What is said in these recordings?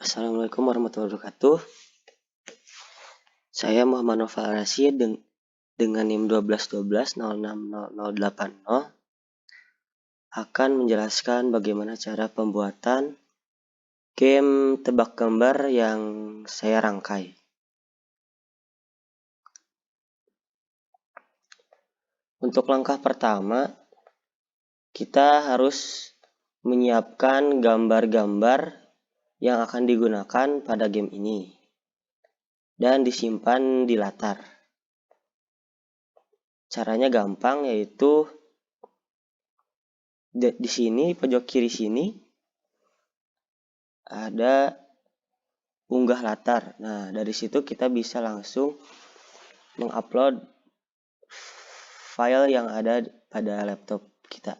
Assalamualaikum warahmatullahi wabarakatuh. Saya Muhammad Noval Rasyid dengan NIM 1212060080 akan menjelaskan bagaimana cara pembuatan game tebak gambar yang saya rangkai. Untuk langkah pertama, kita harus menyiapkan gambar-gambar yang akan digunakan pada game ini dan disimpan di latar. Caranya gampang, yaitu di sini pojok kiri sini ada unggah latar. Nah, dari situ kita bisa langsung mengupload file yang ada pada laptop kita.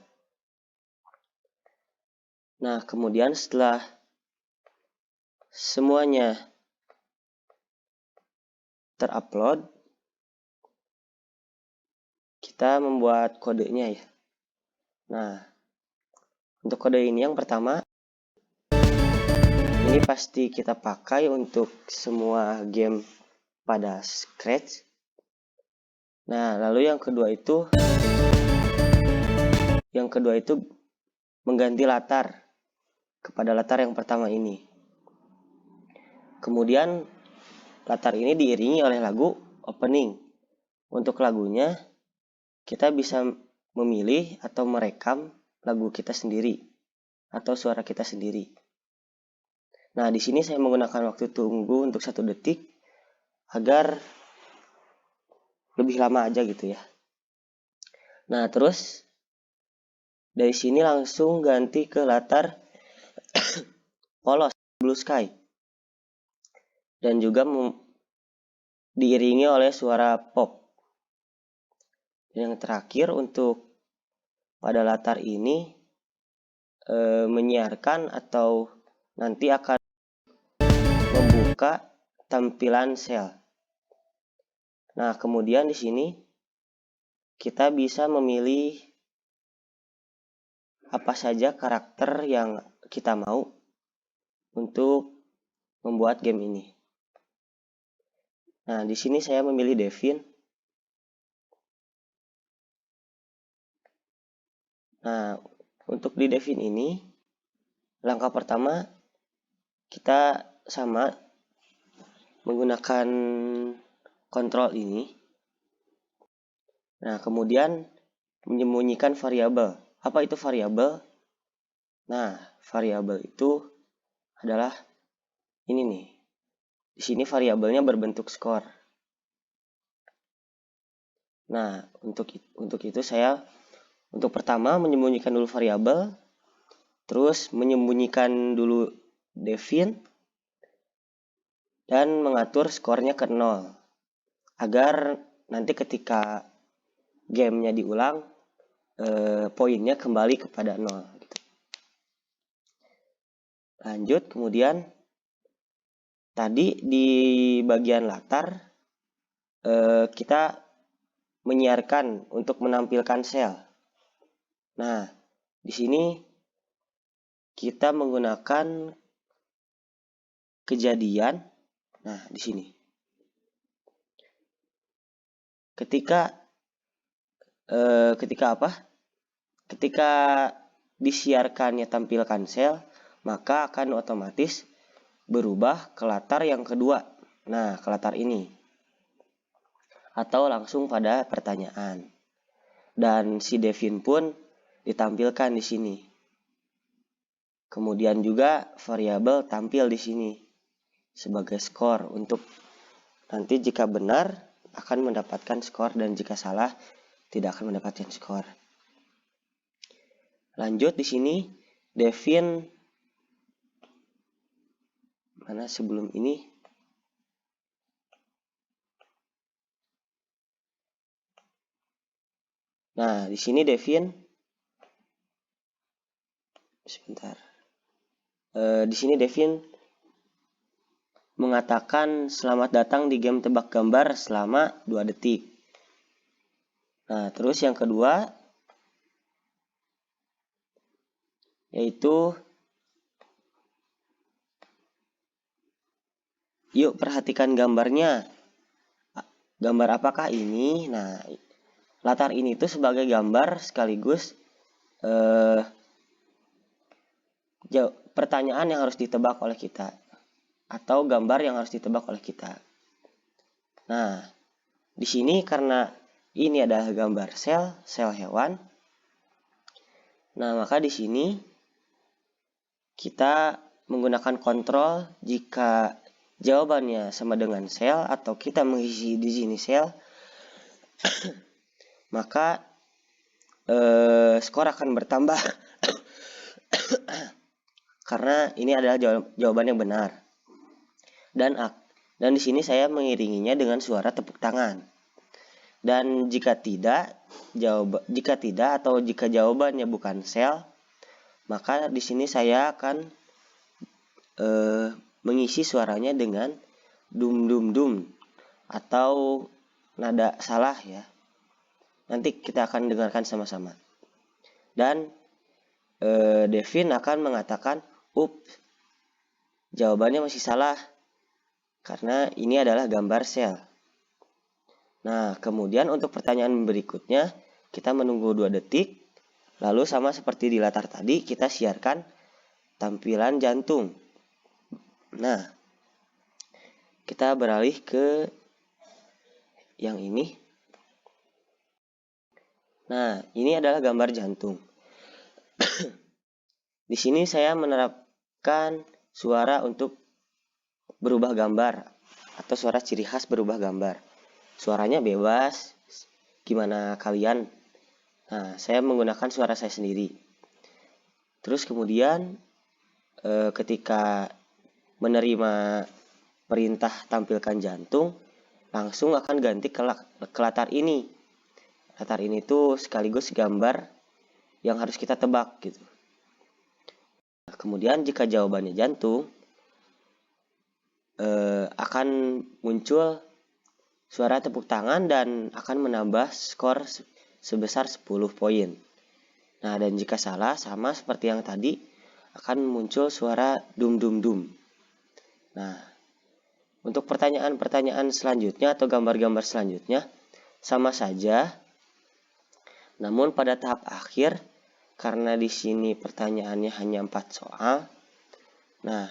Nah, kemudian setelah semuanya terupload, kita membuat kodenya ya. Nah, untuk kode ini yang pertama, ini pasti kita pakai untuk semua game pada Scratch. Nah, lalu yang kedua itu mengganti latar kepada latar yang pertama ini. Kemudian latar ini diiringi oleh lagu opening. Untuk lagunya kita bisa memilih atau merekam lagu kita sendiri atau suara kita sendiri. Nah, di sini saya menggunakan waktu tunggu untuk 1 detik agar lebih lama aja gitu ya. Nah, terus dari sini langsung ganti ke latar polos blue sky. Dan juga diiringi oleh suara pop. Yang terakhir, untuk pada latar ini menyiarkan atau nanti akan membuka tampilan sel. Nah, kemudian di sini kita bisa memilih apa saja karakter yang kita mau untuk membuat game ini. Nah, di sini saya memilih Devin. Nah, untuk di Devin ini, langkah pertama kita sama menggunakan kontrol ini. Nah, kemudian menyembunyikan variabel. Apa itu variabel? Nah, variabel itu adalah ini nih. Di sini variabelnya berbentuk skor. Nah, untuk itu saya untuk pertama menyembunyikan dulu variabel, terus menyembunyikan dulu Devin, dan mengatur skornya ke 0 agar nanti ketika gamenya diulang poinnya kembali kepada 0 gitu. Lanjut, kemudian tadi di bagian latar kita menyiarkan untuk menampilkan sel. Nah, di sini kita menggunakan kejadian. Nah, di sini ketika disiarkannya tampilkan sel, maka akan otomatis berubah ke latar yang kedua. Nah, ke latar ini. Atau langsung pada pertanyaan. Dan si Devin pun ditampilkan di sini. Kemudian juga variabel tampil di sini sebagai skor, untuk nanti jika benar akan mendapatkan skor dan jika salah tidak akan mendapatkan skor. Lanjut, di sini Devin mana sebelum ini? Nah, di sini Devin sebentar. Di sini Devin mengatakan selamat datang di game tebak gambar selama 2 detik. Nah, terus yang kedua yaitu Yuk perhatikan gambarnya. Gambar apakah ini? Nah, latar ini tuh sebagai gambar sekaligus pertanyaan yang harus ditebak oleh kita, atau gambar yang harus ditebak oleh kita. Nah, di sini karena ini adalah gambar sel hewan. Nah, maka di sini kita menggunakan kontrol jika jawabannya sama dengan sel atau kita mengisi di sini sel, maka skor akan bertambah karena ini adalah jawaban yang benar. Dan di sini saya mengiringinya dengan suara tepuk tangan. Dan jika tidak atau jika jawabannya bukan sel, maka di sini saya akan mengisi suaranya dengan dum dum dum atau nada salah ya. Nanti kita akan dengarkan sama-sama. Dan Devin akan mengatakan, jawabannya masih salah karena ini adalah gambar sel. Nah, kemudian untuk pertanyaan berikutnya kita menunggu 2 detik. Lalu sama seperti di latar tadi, kita siarkan tampilan jantung. Nah, kita beralih ke yang ini. Nah, ini adalah gambar jantung. Di sini saya menerapkan suara untuk berubah gambar atau suara ciri khas berubah gambar. Suaranya bebas, gimana kalian? Nah, saya menggunakan suara saya sendiri. Terus kemudian ketika menerima perintah tampilkan jantung, langsung akan ganti ke latar ini. Latar ini tuh sekaligus gambar yang harus kita tebak gitu. Nah, kemudian jika jawabannya jantung, akan muncul suara tepuk tangan dan akan menambah skor sebesar 10 poin. Nah, dan jika salah, sama seperti yang tadi, akan muncul suara dum dum dum. Nah, untuk pertanyaan-pertanyaan selanjutnya atau gambar-gambar selanjutnya sama saja. Namun pada tahap akhir, karena di sini pertanyaannya hanya 4 soal. Nah,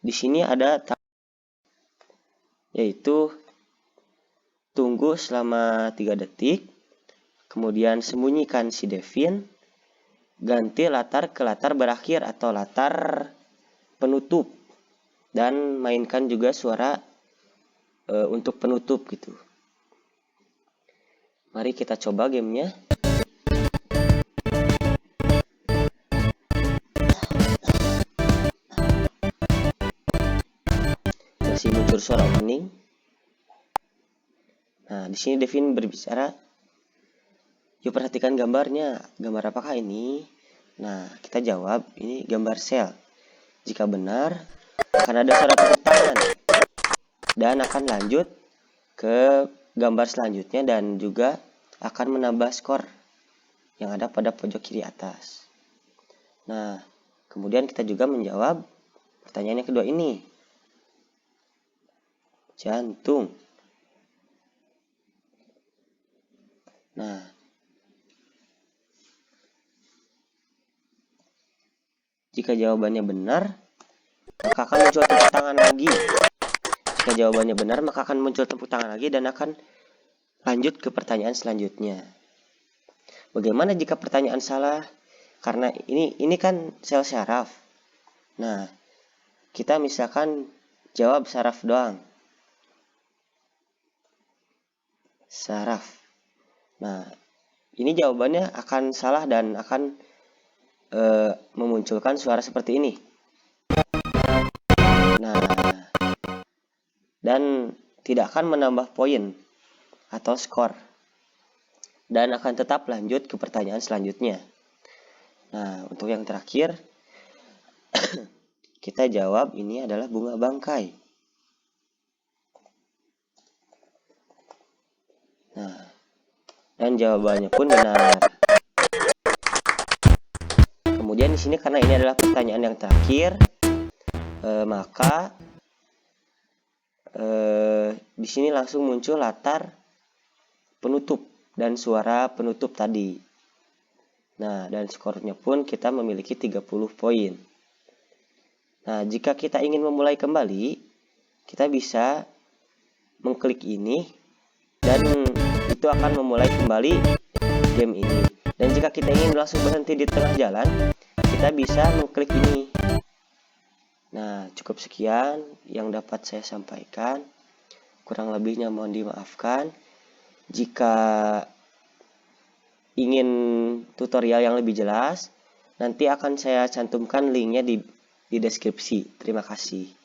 di sini ada yaitu tunggu selama 3 detik, kemudian sembunyikan si Devin, ganti latar ke latar berakhir atau latar penutup, dan mainkan juga suara untuk penutup gitu. Mari kita coba gamenya. Masih muncul suara opening. Nah, di sini Devin berbicara, yuk perhatikan gambarnya. Gambar apakah ini? Nah, kita jawab, ini gambar sel. Jika benar, akan ada suara tepuk tangan. Dan akan lanjut ke gambar selanjutnya dan juga akan menambah skor yang ada pada pojok kiri atas. Nah, kemudian kita juga menjawab pertanyaan yang kedua ini. Jantung. Nah, jika jawabannya benar, maka akan muncul tepuk tangan lagi. Jika jawabannya benar, maka akan muncul tepuk tangan lagi dan akan lanjut ke pertanyaan selanjutnya. Bagaimana jika pertanyaan salah? Karena ini kan sel syaraf. Nah, kita misalkan jawab saraf doang. Saraf. Nah, ini jawabannya akan salah dan akan memunculkan suara seperti ini. Nah, dan tidak akan menambah poin atau skor. Dan akan tetap lanjut ke pertanyaan selanjutnya. Nah, untuk yang terakhir, kita jawab ini adalah bunga bangkai. Nah, dan jawabannya pun benar. Kemudian di sini karena ini adalah pertanyaan yang terakhir, Maka di sini langsung muncul latar penutup dan suara penutup tadi. Nah, dan skornya pun kita memiliki 30 poin. Nah, jika kita ingin memulai kembali, kita bisa mengklik ini dan itu akan memulai kembali game ini. Dan jika kita ingin langsung berhenti di tengah jalan, kita bisa mengklik ini. Nah, cukup sekian yang dapat saya sampaikan. Kurang lebihnya mohon dimaafkan. Jika ingin tutorial yang lebih jelas, nanti akan saya cantumkan linknya di deskripsi. Terima kasih.